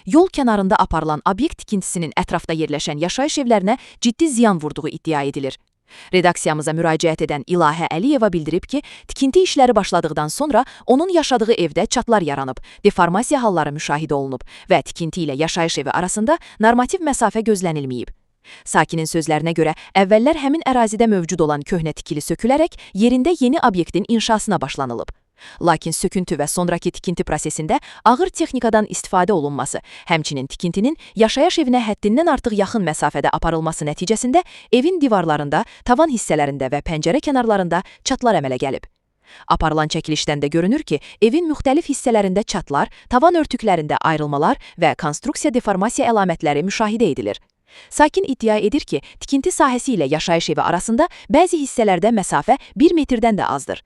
yol kənarında aparılan obyekt tikintisinin ətrafda yerləşən yaşayış evlərinə ciddi ziyan vurduğu iddia edilir. Redaksiyamıza müraciət edən İlahə Əliyeva bildirib ki, tikinti işləri başladıqdan sonra onun yaşadığı evdə çatlar yaranıb, deformasiya halları müşahidə olunub və tikinti ilə yaşayış evi arasında normativ məsafə gözlənilməyib. Sakinin sözlərinə görə, əvvəllər həmin ərazidə mövcud olan köhnə tikili sökülərək yerində yeni obyektin inşasına başlanılıb. Lakin söküntü və sonraki tikinti prosesində ağır texnikadan istifadə olunması, həmçinin tikintinin yaşayış evinə həddindən artıq yaxın məsafədə aparılması nəticəsində evin divarlarında, tavan hissələrində və pəncərə kənarlarında çatlar əmələ gəlib. Aparılan çəkilişdən də görünür ki, evin müxtəlif hissələrində çatlar, tavan örtüklərində ayrılmalar və konstruksiya deformasiya əlamətləri müşahidə edilir. Sakin iddia edir ki, tikinti sahəsi ilə yaşayış evi arasında bəzi hissələrdə məsafə 1 metrdən də azdır.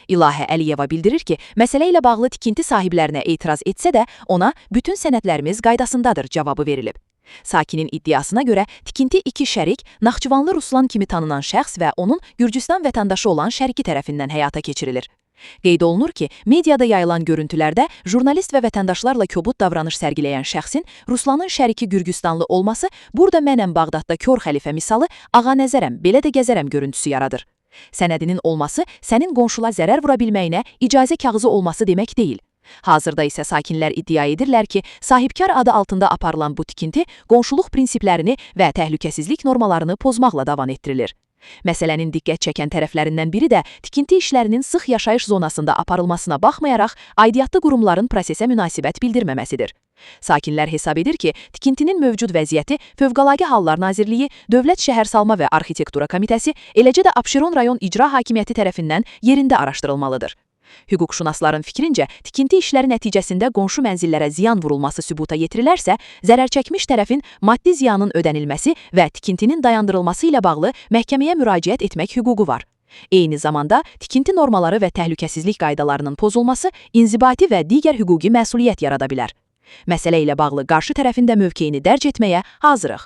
İlahə Əliyeva bildirir ki, məsələ ilə bağlı tikinti sahiblərinə etiraz etsə də, ona bütün sənədlərimiz qaydasındadır cavabı verilib. Sakinin iddiasına görə, tikinti iki şərik, Naxçıvanlı Ruslan kimi tanınan şəxs və onun Gürcüstan vətəndaşı olan şəriki tərəfindən həyata keçirilir. Qeyd olunur ki, mediada yayılan görüntülərdə jurnalist və vətəndaşlarla kobud davranış sərgiləyən şəxsin Ruslanın şəriki Gürcüstanlı olması burada mənəm Bağdadda kör xəlifə misalı ağa nəzərəm, belə də gəzərəm görüntüsü yaradır. Sənədinin olması sənin qonşula zərər vura bilməyinə icazə kağızı olması demək deyil. Hazırda isə sakinlər iddia edirlər ki, sahibkar adı altında aparılan bu tikinti qonşuluq prinsiplərini və təhlükəsizlik normalarını pozmaqla davam etdirilir. Məsələnin diqqət çəkən tərəflərindən biri də tikinti işlərinin sıx yaşayış zonasında aparılmasına baxmayaraq, aidiyyatlı qurumların prosesə münasibət bildirməməsidir. Sakinlər hesab edir ki, tikintinin mövcud vəziyyəti Fövqəladə Hallar Nazirliyi, Dövlət Şəhərsalma və Arxitektura Komitəsi, eləcə də Abşeron rayon İcra Hakimiyyəti tərəfindən yerində araşdırılmalıdır. Hüquqşünasların fikrincə, tikinti işləri nəticəsində qonşu mənzillərə ziyan vurulması sübuta yetirilərsə, zərər çəkmiş tərəfin maddi ziyanın ödənilməsi və tikintinin dayandırılması ilə bağlı məhkəməyə müraciət etmək hüququ var. Eyni zamanda, tikinti normaları və təhlükəsizlik qaydalarının pozulması inzibati və digər hüquqi məsuliyyət yarada bilər. Məsələ ilə bağlı qarşı tərəfin də mövqeyini dərc etməyə hazırıq.